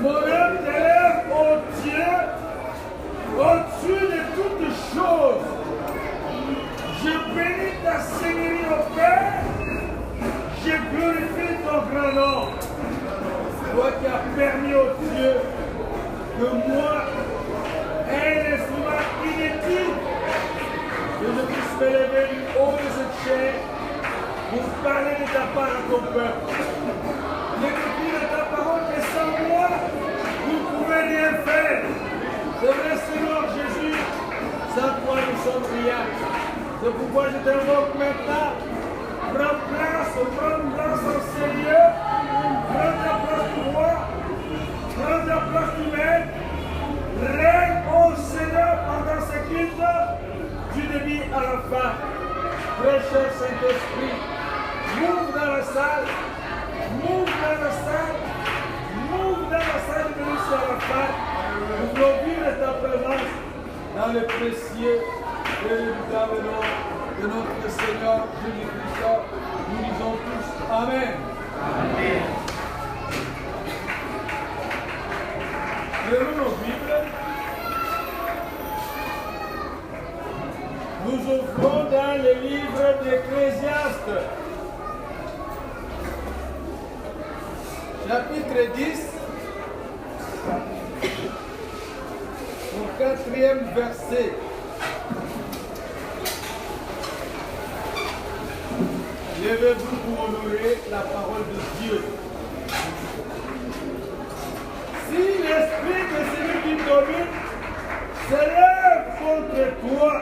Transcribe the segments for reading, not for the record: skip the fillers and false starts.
Mon âme t'élève, ô Dieu, au-dessus de toutes choses. Je bénis ta Seigneurie, ô Père. Je glorifie ton grand nom. Toi qui as permis, ô Dieu, que moi, un instrument inutile, que je puisse me lever du haut de cette chair pour parler de ta part à ton peuple. L'écriture de ta parole que sans moi, vous ne pouvez rien faire. C'est vrai, Seigneur Jésus, sans toi nous sommes rien. C'est pourquoi je t'invoque maintenant. Prends place en Seigneur. Prends ta place du roi. Prends ta place du maître. Règne, ô Seigneur, pendant ce culte, du début à la fin. Très cher Saint-Esprit, move dans la salle. Move dans la salle. Move dans la salle de Dieu à la fin. Nous voulons vivre ta présence dans le précieux et redoutable nom de notre Seigneur Jésus-Christ. Nous disons tous Amen. Amen. Prenons nos Bibles. Nous ouvrons dans le livre d'Ecclésiaste, chapitre 10, au 4e verset. Levez-vous pour honorer la parole de Dieu. Si l'esprit de celui qui domine s'élève contre toi,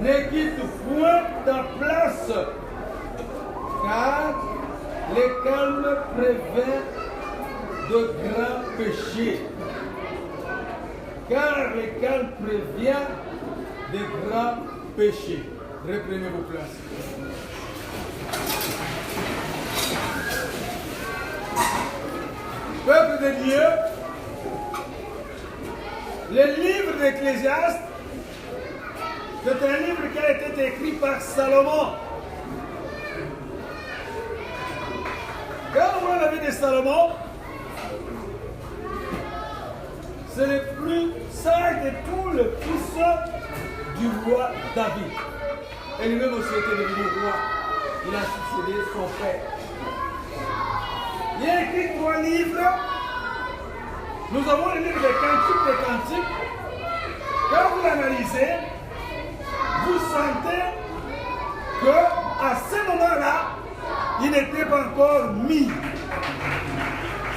ne quitte point ta place, car le calme prévient de grands péchés. Car le calme prévient de grands péchés. Reprenez vos places. Peuple de Dieu, le livre d'Ecclésiaste, c'est un livre qui a été écrit par Salomon. Quand on voit la vie de Salomon, c'est le plus sage de tout le fils du roi David. Et lui-même aussi était devenu roi. Il a succédé son père. Il a écrit 3 livres. Nous avons le livre des Cantiques. Quand vous l'analysez, vous sentez qu'à ce moment-là, il n'était pas encore mis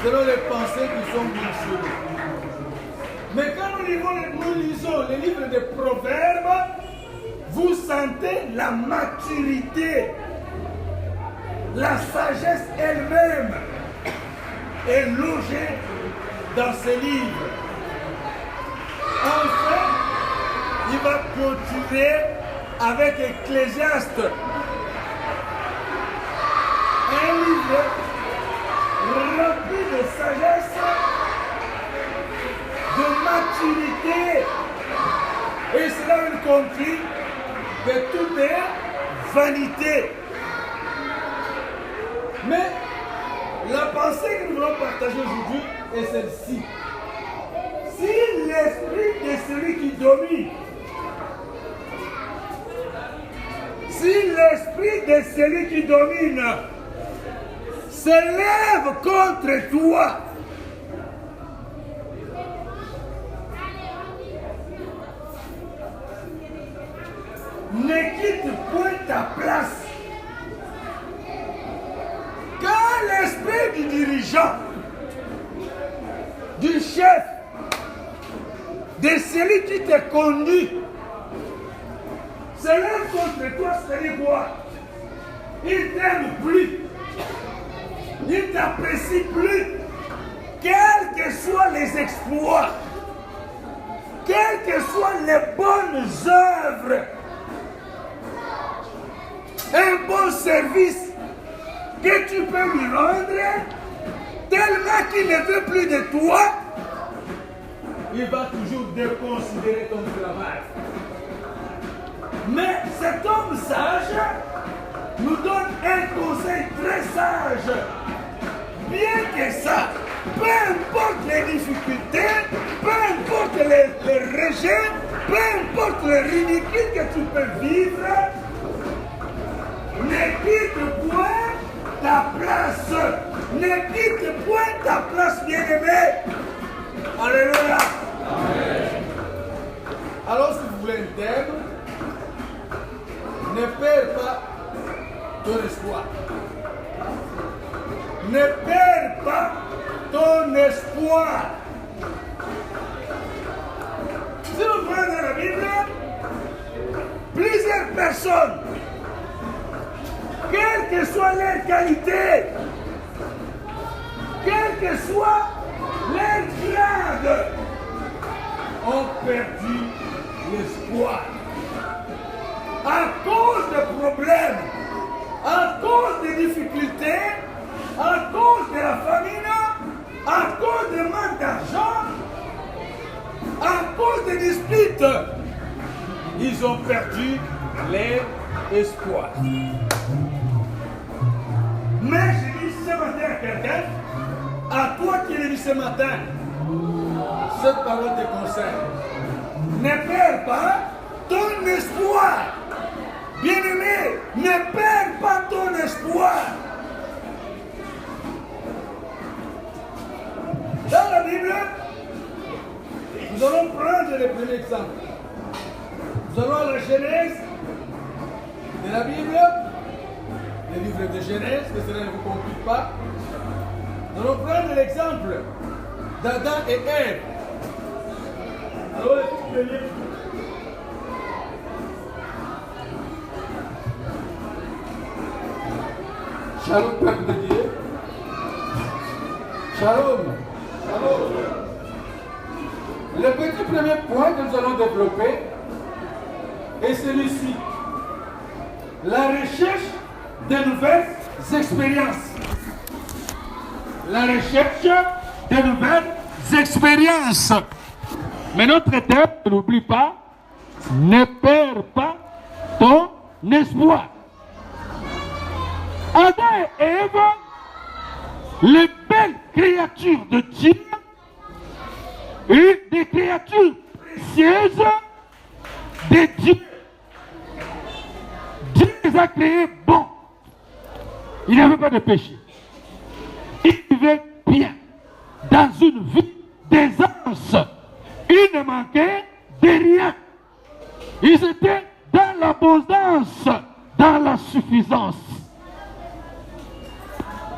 selon les pensées qui sont mentionnées. Mais quand nous lisons les livres des Proverbes, vous sentez la maturité, la sagesse elle-même est logée dans ces livres. Enfin, il va clôturer avec Ecclésiaste, un livre rempli de sagesse, de maturité, et cela nous conclut que tout est vanité. Mais la pensée que nous voulons partager aujourd'hui est celle-ci. Si l'esprit de celui qui domine, s'élève contre toi, ne quitte point ta place. Quand l'esprit du dirigeant, du chef, de celui qui te conduit, s'élève contre toi, c'est-à-dire quoi? Il t'aime plus. Il t'apprécie plus. Quels que soient les exploits, quelles que soient les bonnes œuvres, un bon service que tu peux lui rendre, tellement qu'il ne veut plus de toi, il va toujours déconsidérer ton travail. Mais cet homme sage nous donne un conseil très sage. Bien que ça, peu peu importe les difficultés, peu importe les rejets, peu importe le ridicule que tu peux vivre, ne quitte point ta place. Ne quitte point ta place, bien-aimé. Alléluia. Alors, si vous voulez un thème, ne perds pas ton espoir. Ne perds pas ton espoir. Si vous prenez dans la Bible, plusieurs personnes, quelle que soit leur qualité, quel que soit leur grade, ont perdu l'espoir. À cause de problèmes, à cause de difficultés, à cause de la famine, à cause de manque d'argent, à cause de disputes, ils ont perdu l'espoir. Mais je dis ce matin à quelqu'un, à toi qui l'as dit ce matin, cette parole te concerne. Ne perds pas ton espoir. Bien-aimé, ne perds pas ton espoir. Dans la Bible, nous allons prendre le premier exemple. Nous allons à la Genèse de la Bible, le livre de Genèse, que cela ne vous complique pas. Nous allons prendre l'exemple d'Adam et Ève. Alors, le livre. Shalom, peuple de Dieu. Shalom. Shalom. Le petit premier point que nous allons développer est celui-ci. La recherche de nouvelles expériences. La recherche de nouvelles expériences. Mais notre thème, n'oublie pas, ne perds pas ton espoir. Adam et Ève, les belles créatures de Dieu, et des créatures précieuses de Dieu. Dieu les a créés bons. Il n'y avait pas de péché. Ils vivaient bien dans une vie d'aisance. Ils ne manquaient de rien. Ils étaient dans l'abondance, dans la suffisance.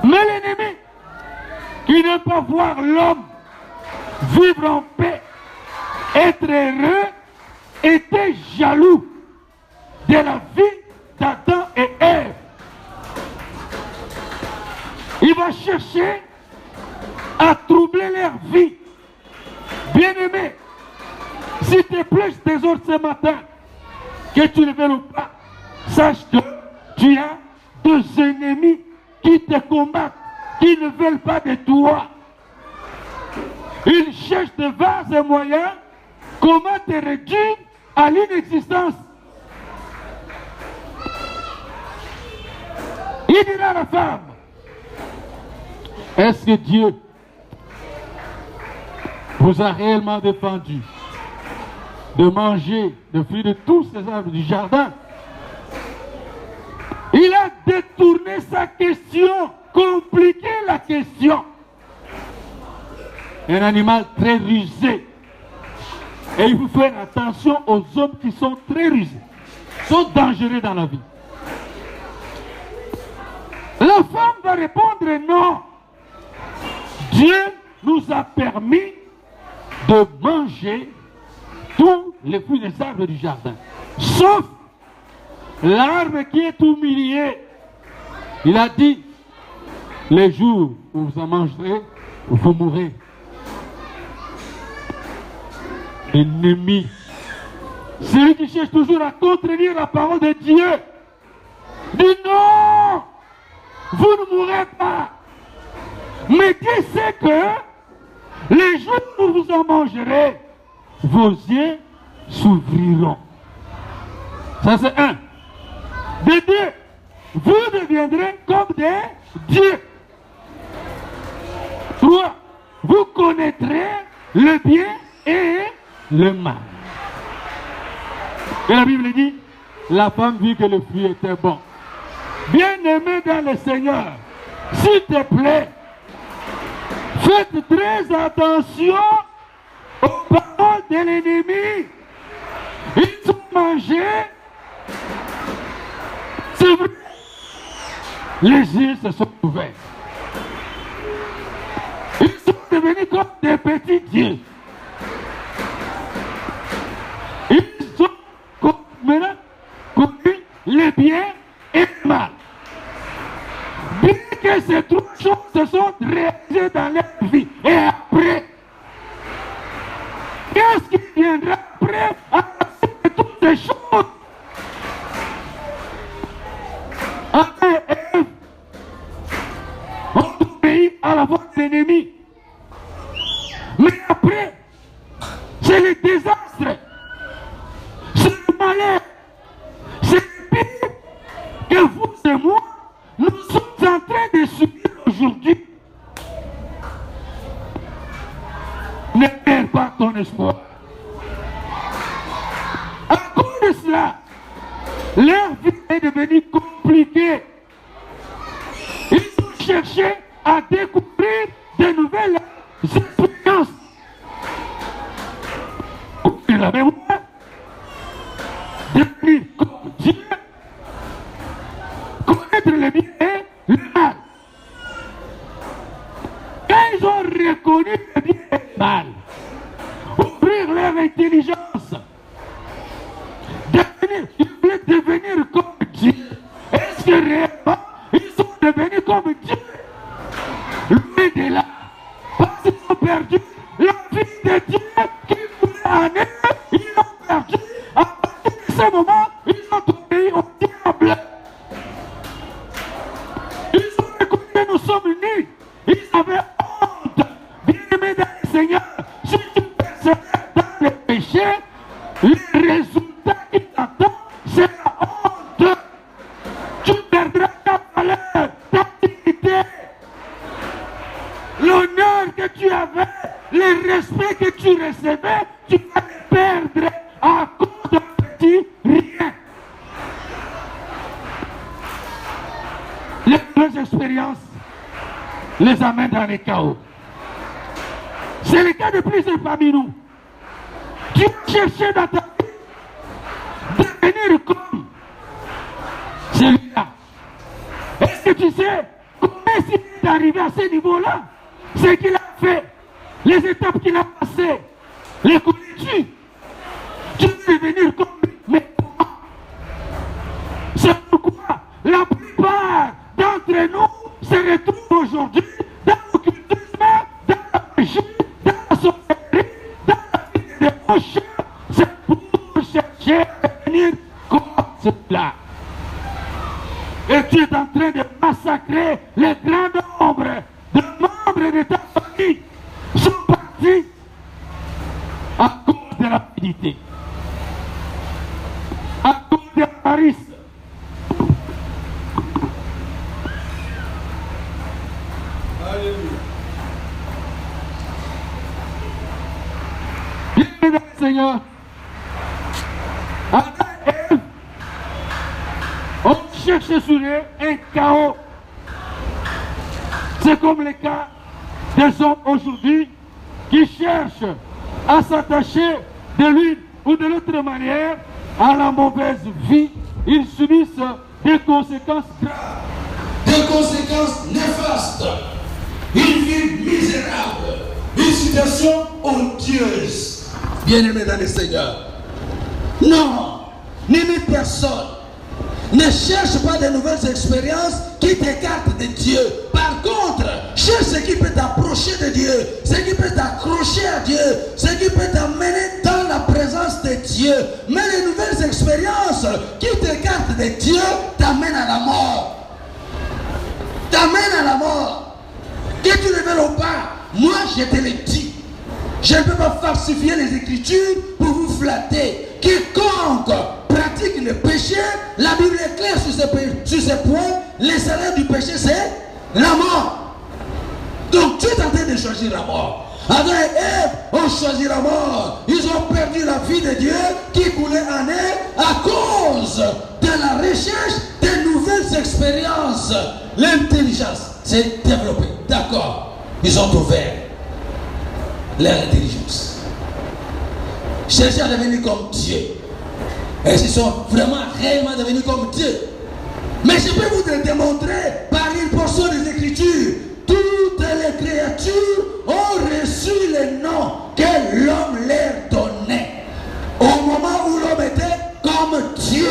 Mais l'ennemi, qui n'aime pas voir l'homme vivre en paix, être heureux, était jaloux de la vie d'Adam et Ève. Il va chercher à troubler leur vie. Bien-aimé, s'il te plaît, je t'exhorte ce matin, que tu le veuilles ou pas, sache que tu as deux ennemis qui te combattent, qui ne veulent pas de toi. Ils cherchent de vases moyens comment te réduire à l'inexistence. Il dira à la femme, est-ce que Dieu vous a réellement défendu de manger le fruit de tous ces arbres du jardin? Il a détourné sa question, compliqué la question. Un animal très rusé. Et il faut faire attention aux hommes qui sont très rusés, sont dangereux dans la vie. La femme va répondre non. Dieu nous a permis de manger tous les fruits des arbres du jardin, sauf l'arbre qui est au milieu. Il a dit, les jours où vous en mangerez, vous mourrez. Ennemi. Celui qui cherche toujours à contredire la parole de Dieu dit non, vous ne mourrez pas. Mais Dieu sait que les jours où vous en mangerez, vos yeux s'ouvriront. Ça c'est un. De deux, vous deviendrez comme des dieux. Trois, le bien et le mal. Et la Bible dit, la femme vit que le fruit était bon. Bien-aimé dans le Seigneur, s'il te plaît, faites très attention aux paroles de l'ennemi. Ils ont mangé. C'est vrai. Les yeux se sont ouverts. Ils sont devenus comme des petits dieux. Ils ont maintenant connu le bien et le mal. Bien que ces trois choses se sont réalisées dans leur vie. Et après, qu'est-ce qui viendra après après toutes ces choses? Après Ève, on obéit à la voix de l'ennemi. Mais après, c'est le désastre, c'est le malheur, c'est le pire que vous et moi, nous sommes en train de subir aujourd'hui. Ne perds pas ton espoir. À cause de cela, leur vie est devenue compliquée. Ils ont cherché à découvrir de nouvelles expériences. Couper la mémoire, devenir comme Dieu, connaître le bien et le mal. Quand ils ont reconnu le bien et le mal, ouvrir leur intelligence, ils voulaient devenir comme Dieu. Est-ce que réellement, ils sont devenus comme Dieu? Loin de là, parce qu'ils ont perdu la vie de Dieu qui voulait en eux, ils l'ont perdu. À partir de ce moment, ils ont obéi au diable. Ils ont reconnu que nous sommes nus. Ils avaient honte. Bien-aimés dans le Seigneur, si tu persévères dans le péché, le résultat qui t'attend, c'est la honte. Tu perdras ta valeur, ta dignité, l'honneur que tu avais, le respect que tu recevais, tu vas le perdre à cause d'un petit rien. Les deux expériences les amènent dans le chaos. C'est le cas de plusieurs parmi nous. Tu cherches dans ta vie devenir comme celui-là. Est-ce que tu sais comment il est arrivé à ce niveau-là? Ce qu'il a fait, les étapes qu'il a passées, les connais-tu? Tu veux devenir comme lui, mais comment? C'est pourquoi la plupart d'entre nous se retrouvent aujourd'hui dans l'occultisme, dans la péché, dans la sorcellerie, dans la vie des débauches. C'est pour chercher à devenir comme cela. Et tu es en train de massacrer les grands nombres de membres de ta famille. Sont partis à cause de la rapidité, à cause de l'avarice. Bien-aimés dans le Seigneur, Adam et Ève ont cherché sur eux un chaos. C'est comme le cas des hommes aujourd'hui qui cherchent à s'attacher de l'une ou de l'autre manière à la mauvaise vie. Ils subissent des conséquences graves, des conséquences néfastes, une vie misérable, une situation odieuse. Bien-aimés dans le Seigneur, non, n'imite personne. Ne cherche pas de nouvelles expériences qui t'écartent de Dieu. Par contre, cherche ce qui peut t'approcher de Dieu, ce qui peut t'accrocher à Dieu, ce qui peut t'amener dans la présence de Dieu. Mais les nouvelles expériences qui t'écartent de Dieu t'amènent à la mort. T'amènent à la mort. Que tu le veuilles ou pas, moi je te le dis. Je ne peux pas falsifier les Écritures pour vous flatter. Quiconque pratique le péché, la Bible est claire sur ce point. Le salaire du péché, c'est la mort. Donc tu es en train de choisir la mort. Adam et Ève ont choisi la mort. Ils ont perdu la vie de Dieu qui coulait en eux à cause de la recherche de nouvelles expériences. L'intelligence s'est développée. D'accord. Ils ont ouvert leur intelligence. Chercher à devenir comme Dieu. Et ils sont vraiment réellement devenus comme Dieu. Mais je peux vous le démontrer par une portion des Écritures. Toutes les créatures ont reçu le nom que l'homme leur donnait. Au moment où l'homme était comme Dieu,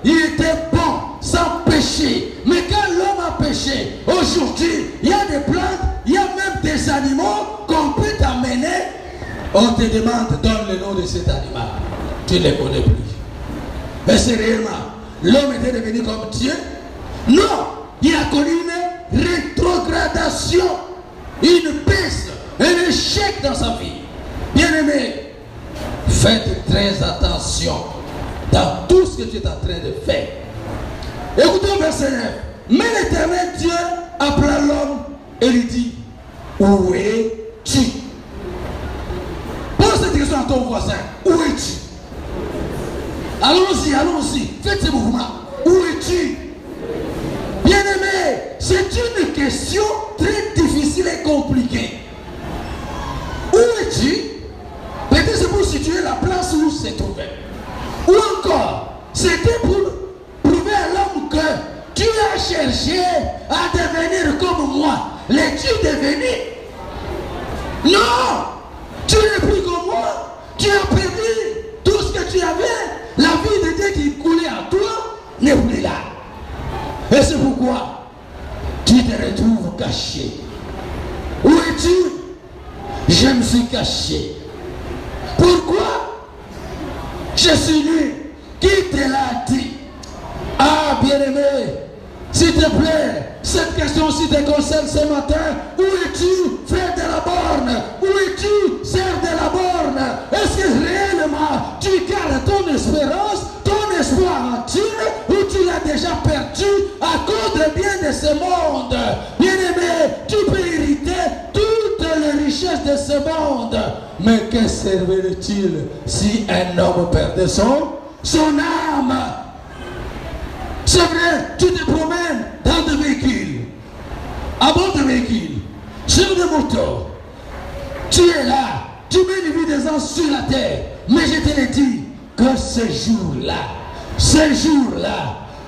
il était bon, sans péché. Mais quand l'homme a péché, aujourd'hui, il y a des plantes, il y a même des animaux qu'on peut t'amener. On te demande, donne le nom de cet animal. Tu ne les connais plus. Mais c'est réellement, l'homme était devenu comme Dieu. Non, il a connu une rétrogradation, une baisse, un échec dans sa vie. Bien-aimé, faites très attention dans tout ce que tu es en train de faire. Écoutez verset 9. Mais l'Éternel Dieu appela l'homme et lui dit, où es-tu? Pose cette question à ton voisin. Où es-tu? Allons-y, allons-y. Faites ce mouvement. Où es-tu? Bien-aimé, c'est une question très difficile et compliquée. Où es-tu? Peut-être c'est pour situer la place où c'est trouvé. Ou encore, c'était pour prouver à l'homme que tu as cherché à devenir comme moi. L'es-tu devenu? Non! Tu n'es plus comme moi. Tu as perdu tout ce que tu avais. La vie de Dieu qui coulait en toi n'est plus là. Et c'est pourquoi tu te retrouves caché. Où es-tu? Je me suis caché. Pourquoi? Je suis nu. Qui te l'a dit? Ah, bien-aimé, s'il te plaît, cette question aussi te concerne ce matin. Où es-tu, frère de la borne? Où es-tu, sœur de la borne? Est-ce que réellement tu gardes ton espérance, ton espoir en Dieu, ou tu l'as déjà perdu à cause de bien de ce monde? Bien-aimé, tu peux hériter toutes les richesses de ce monde. Mais que servirait-il si un homme perdait son âme? C'est vrai, tu te promènes dans des véhicules, à bord de véhicules, sur des motos. Tu es là, tu mets une vie des gens sur la terre. Mais je te le dis que ce jour-là,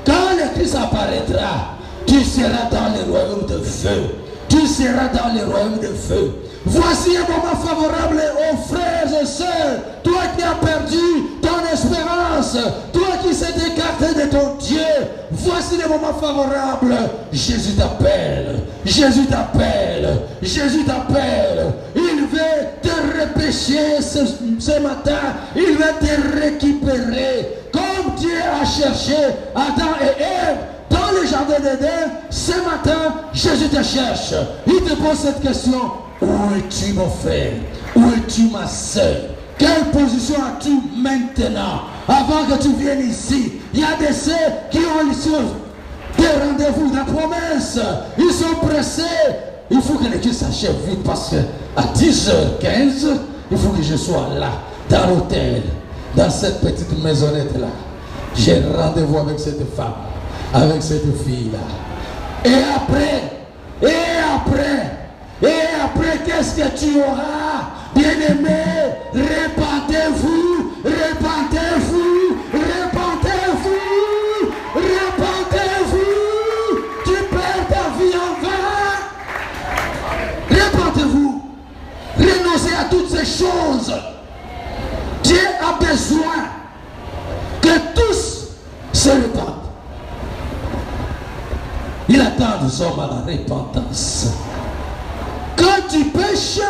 quand le Christ apparaîtra, tu seras dans le royaume de feu. Tu seras dans le royaume de feu. Voici un moment favorable aux frères et sœurs. Toi qui as perdu ton espérance, toi qui s'est écarté de ton Dieu, voici le moment favorable. Jésus t'appelle, Jésus t'appelle, Jésus t'appelle. Il veut te repêcher ce matin, il veut te récupérer. Comme Dieu a cherché Adam et Ève dans le jardin d'Éden, ce matin, Jésus te cherche. Il te pose cette question. Où es-tu, mon frère? Où es-tu, ma soeur? Quelle position as-tu maintenant? Avant que tu viennes ici, il y a des ceux qui ont ici des rendez-vous, des promesses. Ils sont pressés. Il faut que le culte s'achève vite parce qu'à 10h15, il faut que je sois là, dans l'hôtel, dans cette petite maisonnette-là. J'ai rendez-vous avec cette femme, avec cette fille-là. Et après, qu'est-ce que tu auras? Bien-aimé, répandez-vous, répandez-vous, répandez-vous, répandez-vous. Tu perds ta vie en vain. Répandez-vous. Renoncez à toutes ces choses. Dieu a besoin que tous se répandent. Il attend des hommes à la repentance. Quand tu pêches,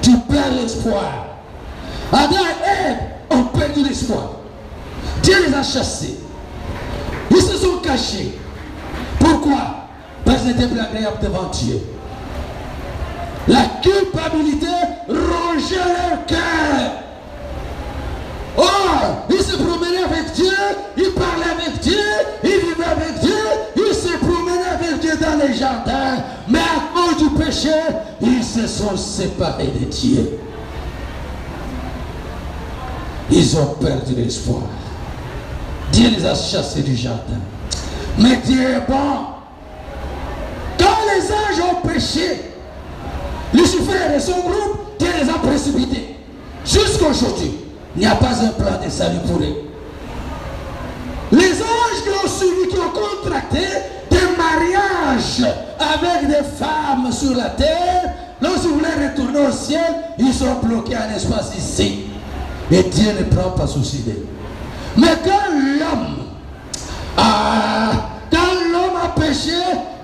tu perds l'espoir. Adam et Ève ont perdu l'espoir. Dieu les a chassés. Ils se sont cachés. Pourquoi? Parce qu'ils n'étaient plus agréables devant Dieu. La culpabilité rongeait leur cœur. Oh, ils se promenaient avec Dieu, ils parlaient avec Dieu, ils vivaient avec Dieu, ils se promenaient avec Dieu dans les jardins. Mais à cause du péché, péché, ils se sont séparés de Dieu. Ils ont perdu l'espoir. Dieu les a chassés du jardin. Mais Dieu est bon. Quand les anges ont péché, Lucifer et son groupe, Dieu les a précipités. Jusqu'aujourd'hui, il n'y a pas un plan de salut pour eux. Les anges qui ont suivi, qui ont contracté des mariages avec des femmes sur la terre, lorsqu'ils voulaient retourner au ciel, ils sont bloqués en espace ici. Et Dieu ne prend pas souci d'eux. Mais quand l'homme a péché,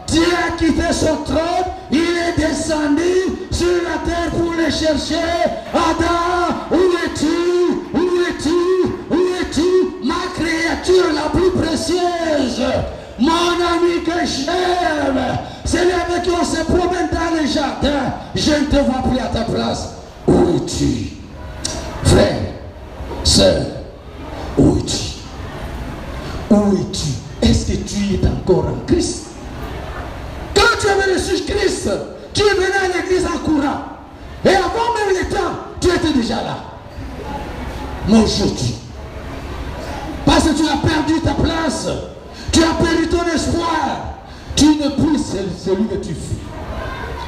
Dieu a quitté son trône, il est descendu sur la terre pour les chercher. Adam, où es-tu? Où es-tu? Où es-tu? Ma créature la plus précieuse, mon ami que j'aime, celui avec qui on se promène dans le jardin. Je ne te vois plus à ta place. Où es-tu? Frère, sœur, où es-tu? Où es-tu? Est-ce que tu es encore en Christ? Quand tu avais reçu Christ, tu venais à l'église en courant. Et avant même le temps, tu étais déjà là. Mais aujourd'hui, parce que tu as perdu ta place, tu as perdu ton espoir, tu n'es plus celui que tu fus.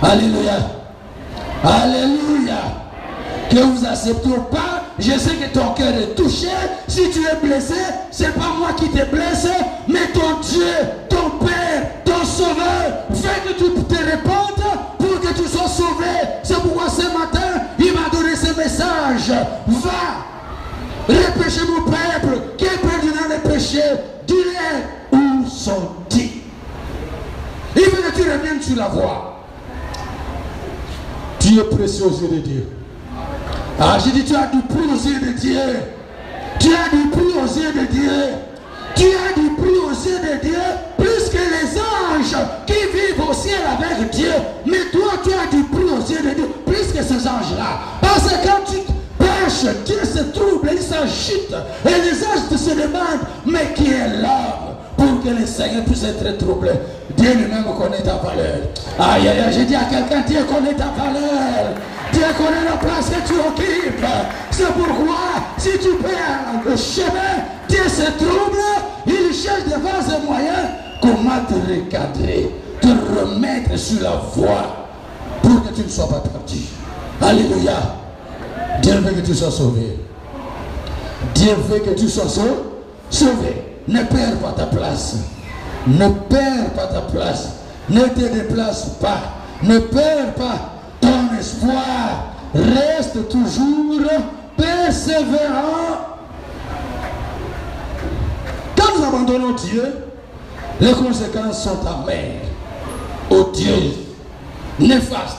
Alléluia. Alléluia. Que vous acceptez ou pas, je sais que ton cœur est touché. Si tu es blessé, ce n'est pas moi qui te blesse, mais ton Dieu, ton Père, ton Sauveur, fait que tu te répandes pour que tu sois sauvé. C'est pourquoi ce matin, il m'a donné ce message. Va, repêcher mon peuple qui est perdu dans les péchés. Dis-leur où sont-ils. Il veut que tu reviennes sur la voie. Tu es précieux aux yeux de Dieu. Ah, j'ai dit, tu as du prix aux yeux de Dieu. Tu as du prix aux yeux de Dieu. Tu as du prix aux yeux de Dieu, plus que les anges qui vivent au ciel avec Dieu. Mais toi, tu as du prix aux yeux de Dieu, plus que ces anges-là. Parce que quand tu pêches, Dieu se trouble, il s'agite. Et les anges se demandent, mais qui est l'homme pour que le Seigneur puisse être troublé? Dieu lui-même connaît ta valeur. Aïe, aïe, aïe, j'ai dit à quelqu'un, Dieu connaît ta valeur. Dieu connaît la place que tu occupes. C'est pourquoi, si tu perds le chemin, Dieu se trouble, il cherche des vases et moyens. Comment te recadrer, te remettre sur la voie pour que tu ne sois pas perdu. Alléluia. Dieu veut que tu sois sauvé. Dieu veut que tu sois sauvé. Ne perds pas ta place. Ne perds pas ta place. Ne te déplace pas. Ne perds pas ton espoir. Reste toujours persévérant. Quand nous abandonnons Dieu, les conséquences sont amères, odieuses, néfastes.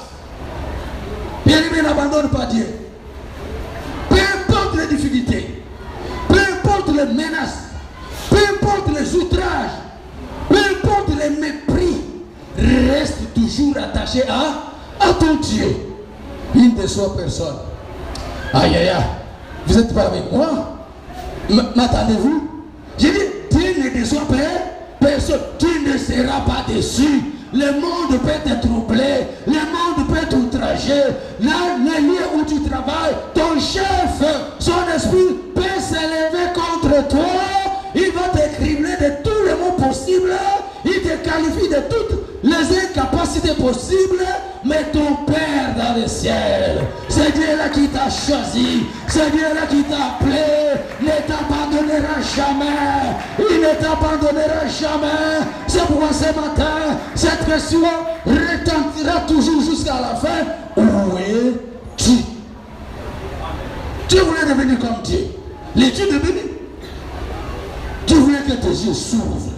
Bien-aimé, n'abandonne pas Dieu. Peu importe les difficultés, peu importe les menaces, peu importe les outrages, peu importe les mépris, reste toujours attaché à ton Dieu. Il ne soit personne. Aïe aïe aïe, vous n'êtes pas avec moi? M'attendez-vous? J'ai dit, Dieu ne déçoit personne. Tu ne seras pas déçu. Le monde peut te troubler. Le monde peut t'outrager. Là, le lieu où tu travailles, ton chef, son esprit peut s'élever contre toi. Il va te cribler de tous les mots possibles. Il te qualifie de toutes les incapacités possibles. Mais ton Père dans le ciel, c'est Dieu-là qui t'a choisi. C'est Dieu-là qui t'a appelé. Ne t'abandonnera jamais. Il ne t'abandonnera jamais. C'est pourquoi ce matin, cette question retentira toujours jusqu'à la fin. Où es-tu? Tu voulais devenir comme Dieu. L'es-tu devenu? Tu voulais que tes yeux s'ouvrent.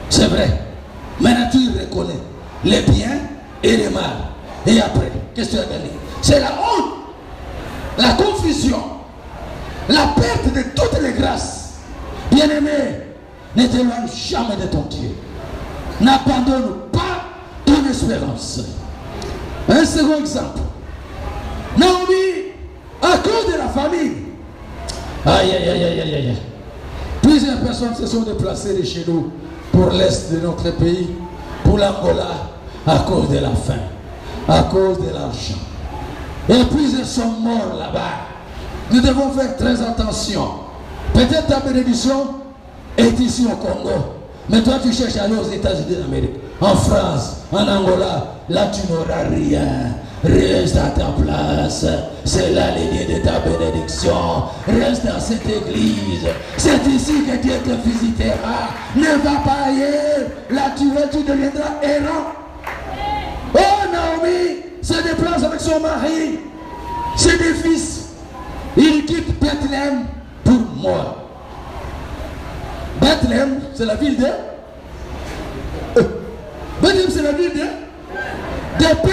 C'est vrai. Maintenant tu reconnais les biens et les mal. Et après, qu'est-ce que tu as gagné? C'est la honte, la confusion, la perte de toutes les grâces. Bien-aimé, ne t'éloigne jamais de ton Dieu. N'abandonne pas ton espérance. Un second exemple. Naomi, à cause de la famille. Aïe, aïe, aïe, aïe, aïe, aïe. Plusieurs personnes se sont déplacées de chez nous pour l'est de notre pays, pour l'Angola, à cause de la faim. à cause de l'argent. Et plusieurs sont morts là-bas. Nous devons faire très attention. Peut-être ta bénédiction est ici au Congo. Mais toi, tu cherches à aller aux États-Unis d'Amérique, en France, en Angola. Là, tu n'auras rien. Reste à ta place. C'est là l'idée de ta bénédiction. Reste dans cette église. C'est ici que Dieu te visitera. Ne va pas ailleurs. Là, tu deviendras errant. Oh, Naomi se déplace avec son mari, ses deux fils. Il quitte Bethléem pour moi. Bethléem, c'est la ville de... Bethléem, c'est la ville de pain.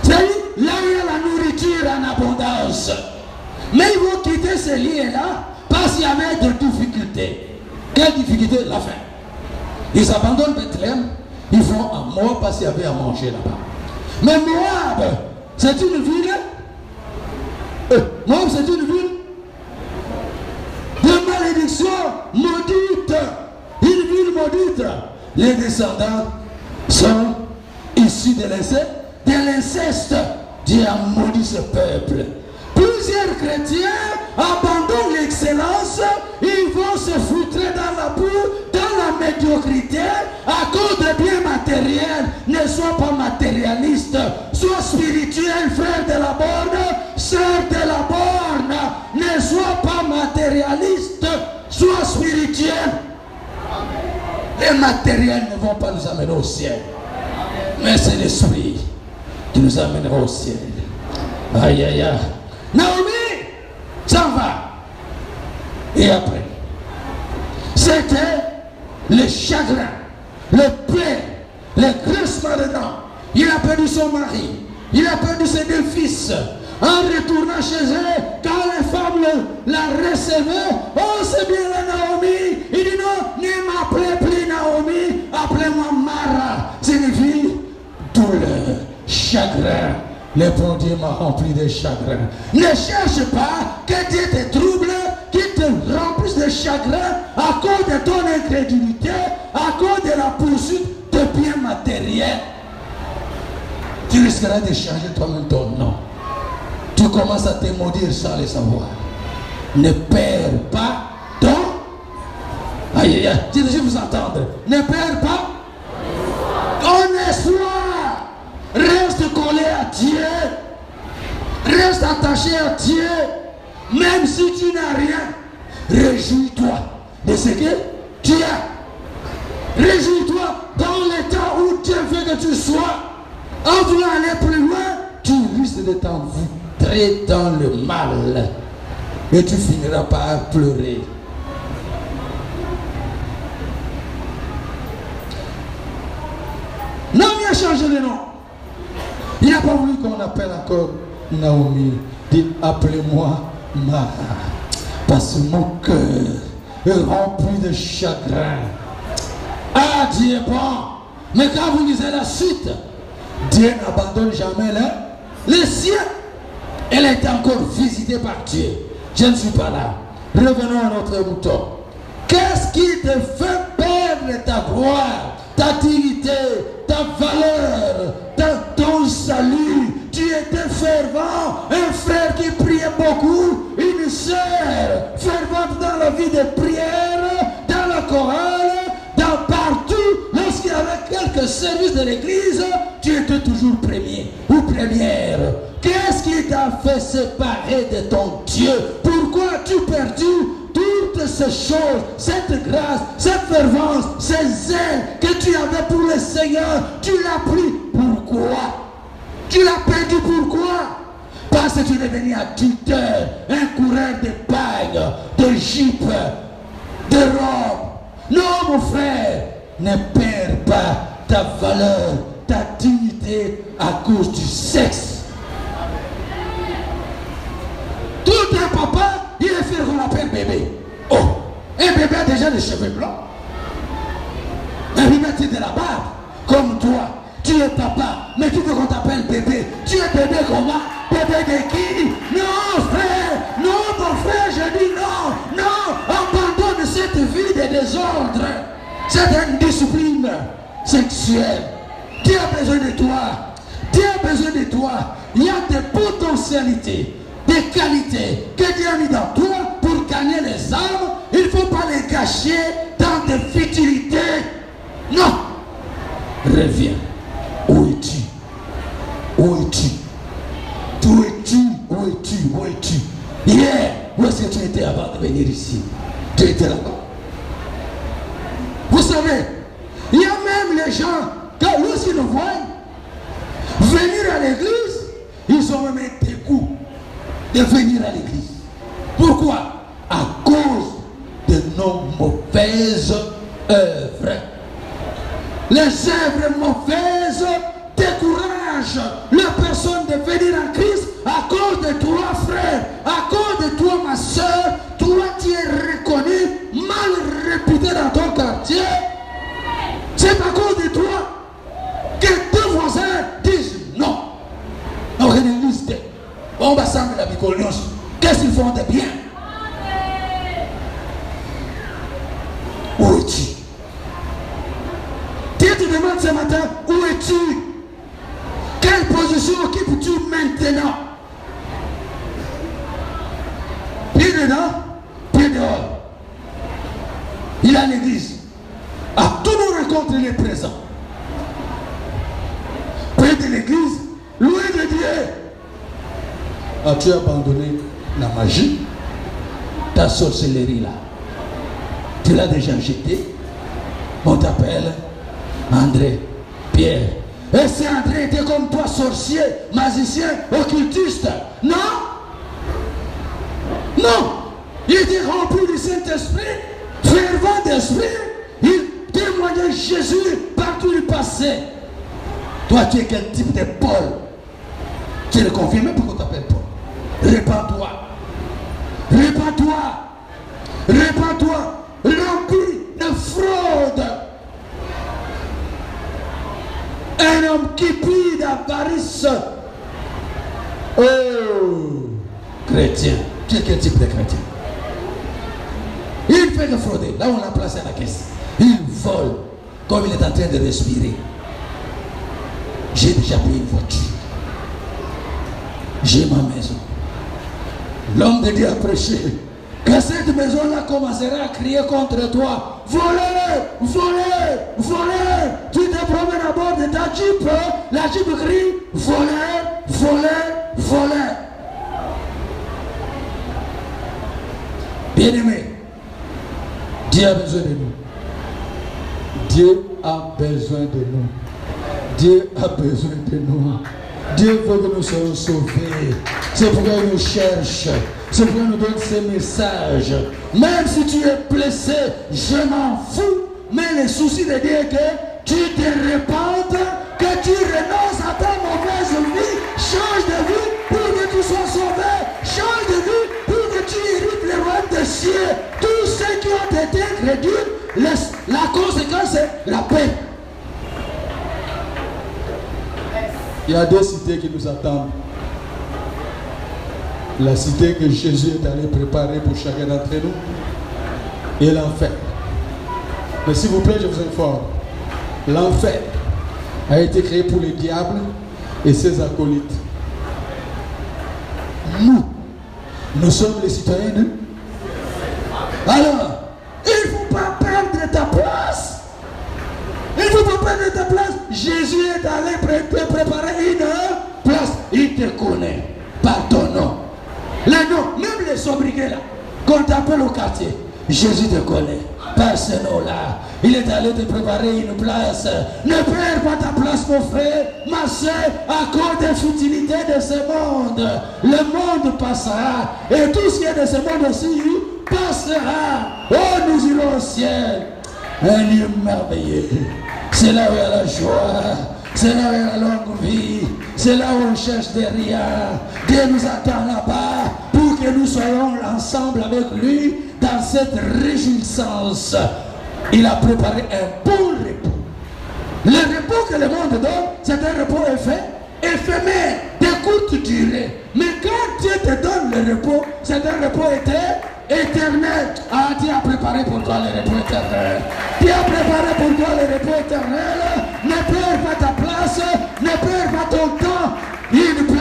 C'est-à-dire, là où il y a la nourriture en abondance. Mais ils vont quitter ce lieu-là parce qu'il y avait des difficultés. Quelle difficulté? La faim. Ils abandonnent Bethléem, ils vont à Moab parce qu'il y avait à manger là-bas. Mais Moab, c'est une ville... Moab, c'est une ville de malédiction maudite. Une ville maudite. Les descendants sont issus de l'inceste. Dieu a maudit ce peuple. Plusieurs chrétiens abandonnent l'excellence, ils vont se foutre dans la boue, dans la médiocrité, à cause de biens matériels. Ne sois pas matérialiste, sois spirituel, frère de la borne, sœur de la borne. Ne sois pas matérialiste, sois spirituel. Les matériels ne vont pas nous amener au ciel, mais c'est l'esprit qui nous amènera au ciel. Aïe aïe aïe. Naomi s'en va. Et après, c'était le chagrin, le plaies, le crissement dedans. Il a perdu son mari, il a perdu ses deux fils. En retournant chez eux, quand les femmes la recevaient, oh c'est bien la Naomi. Il dit non, ne m'appelez plus Naomi, appelez-moi Mara. Signifie douleur, chagrin. Le bon Dieu m'a rempli de chagrin. Ne cherche pas que Dieu te trouble, qu'il te remplisse de chagrin à cause de ton incrédulité, à cause de la poursuite de biens matériels. Tu risqueras de changer toi-même ton nom. Tu commences à te maudire sans le savoir. Ne perds pas ton... Aïe aïe aïe, je vous entendre. Ne perds pas ton espoir. Reste collé à Dieu. Reste attaché à Dieu. Même si tu n'as rien, réjouis-toi de ce que tu as. Réjouis-toi dans l'état où Dieu veut que tu sois. En voulant aller plus loin, tu risques de t'envoûter dans le mal. Et tu finiras par pleurer. Naomi a changé de nom. Il n'a pas voulu qu'on appelle encore Naomi. Il dit appelez-moi Mara. Parce que mon cœur est rempli de chagrin. Ah, Dieu est bon. Mais quand vous lisez la suite, Dieu n'abandonne jamais les siens. Elle a été encore visitée par Dieu. Je ne suis pas là. Revenons à notre mouton. Qu'est-ce qui te fait perdre ta gloire, ta dignité, ta valeur, ton salut? Tu étais fervent, un frère qui priait beaucoup, une sœur fervente dans la vie de prière, dans la chorale, dans partout. Lorsqu'il y avait quelques services de l'église, tu étais toujours premier ou première. Qu'est-ce qui t'a fait séparer de ton Dieu? Pourquoi as-tu perdu toutes ces choses, cette grâce, cette fervence, ces zèles que tu avais pour le Seigneur? Tu l'as pris. Pourquoi? Tu l'as perdu pourquoi? Parce que tu es devenu adultère, un coureur de bagues, de jupes, de robes. Non mon frère, ne perds pas ta valeur, ta dignité à cause du sexe. Tout un papa, il est fier qu'on l'appelle bébé. Oh, un bébé a déjà des cheveux blancs. Un bébé a de la barbe, comme toi. Tu es papa, mais tu veux qu'on t'appelle bébé. Tu es bébé comment? Bébé de qui? Non frère, non mon frère, je dis non, non, abandonne cette vie de désordre, cette indiscipline sexuelle. Dieu a besoin de toi. Dieu a besoin de toi. Il y a des potentialités, des qualités que Dieu a mis dans toi pour gagner les âmes. Il ne faut pas les cacher dans des futilités. Non. Reviens. Où es-tu? Où es-tu? Où es-tu? Où es-tu? Où es-tu? Hier, où est-ce que tu étais avant de venir ici? Tu étais là-bas. Vous savez, il y a même les gens, quand lorsqu'ils nous voient venir à l'église, ils ont même des coups de venir à l'église. Pourquoi? À cause de nos mauvaises œuvres. Les œuvres mauvaises découragent la personne de venir en Christ à cause de toi, frère, à cause de toi, ma soeur. Toi, tu es reconnu, mal réputé dans ton quartier. C'est à cause de toi que tes voisins disent non. On réalise, on va s'en la bicolose. Qu'est-ce qu'ils font de bien? Où es-tu? Dieu te demande ce matin, où es-tu? Quelle position occupes-tu maintenant? Pied dedans, pied dehors. Il a l'église. À tous nos rencontres, il est présent. Près de l'église, loin de Dieu. As-tu abandonné la magie? Ta sorcellerie là? Tu l'as déjà jeté? On t'appelle André, Pierre. Et si André était comme toi, sorcier, magicien, occultiste? Non? Non! Il était rempli du Saint-Esprit, fervent d'esprit. Il témoignait Jésus partout où il passait. Toi, tu es quel type de Paul? Tu le confirmes, pourquoi tu t'appelles Paul? Répands-toi. Répands-toi. Répands-toi. Rempli de fraude. Un homme qui pille d'avarice. Oh, chrétien. Tu es quel type de chrétien? Il fait que frauder. Là, on l'a placé à la caisse. Il vole comme il est en train de respirer. J'ai déjà payé une voiture. J'ai ma maison. L'homme de Dieu a prêché que cette maison-là commencera à crier contre toi. Volez, volez, volez. Tu te promènes à bord de ta Jeep. La Jeep crie volez, volez, volez. Bien-aimé, Dieu a besoin de nous. Dieu a besoin de nous. Dieu a besoin de nous. Dieu veut que nous soyons sauvés. C'est pourquoi il nous cherche. C'est pourquoi il nous donne ces messages. Même si tu es blessé, je m'en fous. Mais le souci de Dieu est que tu te repentes, que tu renonces à ta mauvaise vie. Change de vie pour que tu sois sauvé. Change de vie pour que tu hérites le royaume des cieux. Tous ceux qui ont été crédules, la conséquence c'est la paix. Il y a deux cités qui nous attendent. La cité que Jésus est allé préparer pour chacun d'entre nous et l'enfer. Mais s'il vous plaît, je vous informe. L'enfer a été créé pour le diable et ses acolytes. Nous sommes les citoyens de... Alors, il ne faut pas perdre ta place. Il ne faut pas perdre ta place. Jésus est allé préparer une place. Il te connaît par ton nom. Les noms, même les sobriquets là, qu'on t'appelle au quartier, Jésus te connaît par ce nom-là. Il est allé te préparer une place. Ne perds pas ta place, mon frère, ma soeur, à cause des futilités de ce monde. Le monde passera et tout ce qui est de ce monde aussi passera. Oh, nous irons au ciel. Un lieu merveilleux. C'est là où il y a la joie. C'est là où il y a la longue vie. C'est là où on cherche des rien. Dieu nous attend là-bas pour que nous soyons ensemble avec lui dans cette réjouissance. Il a préparé un bon repos. Le repos que le monde donne, c'est un repos éphémère, de courte durée. Mais quand Dieu te donne le repos, c'est un repos éternel. Ah, Dieu a préparé pour toi le repos éternel. Dieu a préparé pour toi le repos éternel. Ne perds pas ta place, ne perds pas ton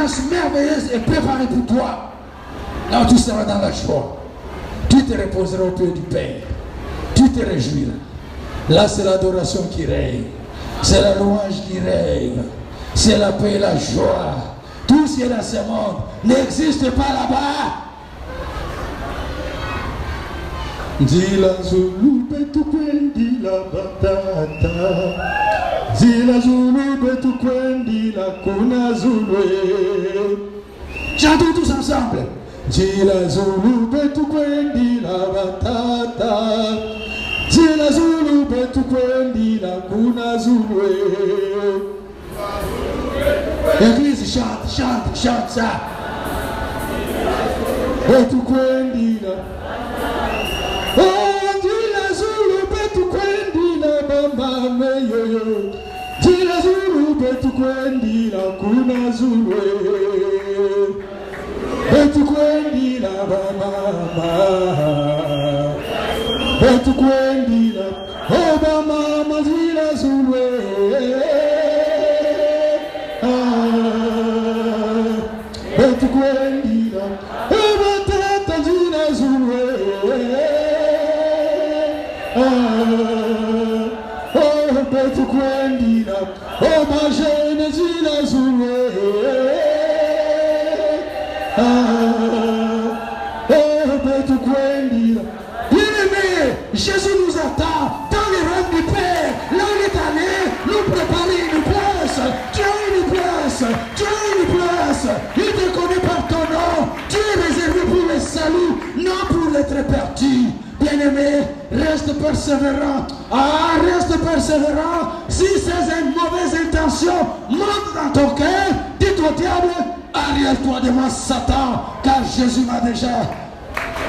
grâce merveilleuse est préparée pour toi. Là où tu seras dans la joie. Tu te reposeras au pied du Père. Tu te réjouiras. Là, c'est l'adoration qui règne. C'est la louange qui règne. C'est la paix et la joie. Tout ce qui est dans ce monde n'existe pas là-bas. Dila Zulu betu kwendi la batata. Dila Zulu betu kwendi la kuna Zulu. Chantons tous ensemble. Dila Zulu betu kwendi la batata. Dila Zulu betu kwendi la kuna Zulu. L'église chante, chante, chante ça. Betu kwendi la. Oh, Dila Zulu betu kwendi la bamba meyoyo. Dila Zulu betu kwendi la kuna Zulu. Betu kwendi la bamba. Betu kwendi la. Oh, bamba Dila Zulu. Betu kwendi la. Oh, batata Dila Zulu. Oh, betu kwendi la. Oh, ma jeune Dila Zulu. Oh, betu kwendi la. Bien-aimés, Jésus nous attend dans les rêves du Père. Là il est allé nous préparer une place. Tu as une place. Tu as une place. Il te connaît par ton nom. Tu es réservé pour le salut, non pour être perdu. Bien-aimé, reste persévérant. Ah, reste persévérant. Si c'est une mauvaise intention monte dans ton cœur, dis au diable, arrière-toi de moi, Satan, car Jésus m'a déjà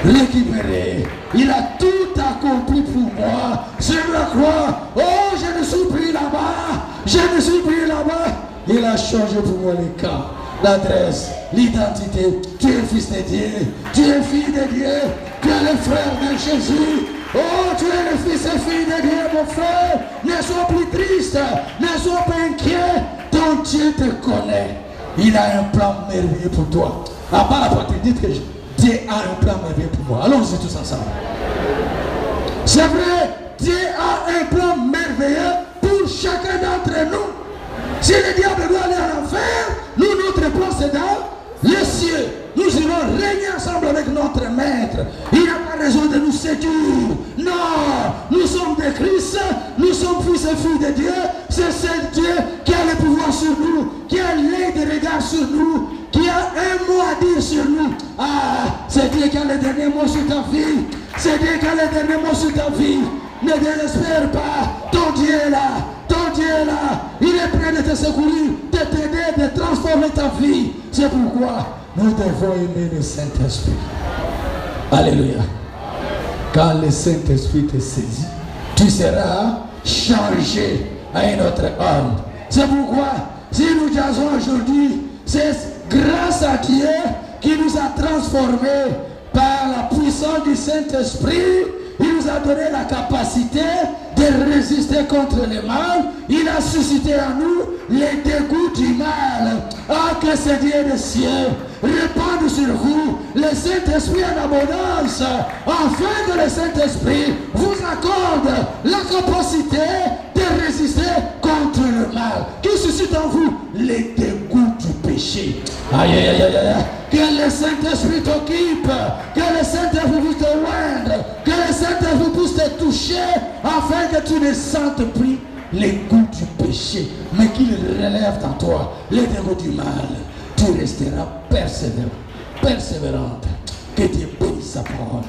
récupéré. Il a tout accompli pour moi sur la croix. Oh, je ne suis plus là-bas. Je ne suis plus là-bas. Il a changé pour moi les cas, l'adresse, l'identité. Tu es fils de Dieu. Tu es fille de Dieu. Tu es le frère de Jésus. Oh, tu es le fils et fille de Dieu, mon frère. Ne sois plus triste. Ne sois pas inquiet. Ton Dieu te connaît. Il a un plan merveilleux pour toi. À part la porte, dites que Dieu a un plan merveilleux pour moi. Allons-y tous ensemble. C'est vrai, Dieu a un plan merveilleux pour chacun d'entre nous. Si le diable doit aller à l'enfer, nous, notre plan c'est dans les cieux. Nous irons régner ensemble avec notre maître. Il n'a pas raison de nous séduire. Non, nous sommes des Christ, nous sommes fils et filles de Dieu. C'est ce Dieu qui a le pouvoir sur nous, qui a l'œil de regard sur nous, qui a un mot à dire sur nous. Ah, c'est Dieu qui a le dernier mot sur ta vie. C'est Dieu qui a le dernier mot sur ta vie. Ne désespère pas, ton Dieu est là. Ton Dieu est là. Il est prêt de te secourir, de t'aider, de transformer ta vie. C'est pourquoi nous devons aimer le Saint-Esprit. Alléluia. Quand le Saint-Esprit te saisit, tu seras changé à un autre homme. C'est pourquoi, si nous disons aujourd'hui, c'est grâce à Dieu qui nous a transformés par la puissance du Saint-Esprit. Il nous a donné la capacité de résister contre le mal. Il a suscité en nous les dégoûts du mal. Ah, que ce Dieu des cieux répande sur vous le Saint-Esprit en abondance, afin que le Saint-Esprit vous accorde la capacité de résister contre le mal. Qui suscite en vous les dégoûts du péché. Aïe, aïe, aïe, aïe. Que le Saint-Esprit t'occupe, que le Saint-Esprit puisse te oindre, que le Saint-Esprit puisse te toucher, afin que tu ne sentes plus les goûts du péché, mais qu'il relève en toi les dégoûts du mal. Tu resteras persévérant, persévérante. Que Dieu bénisse sa parole.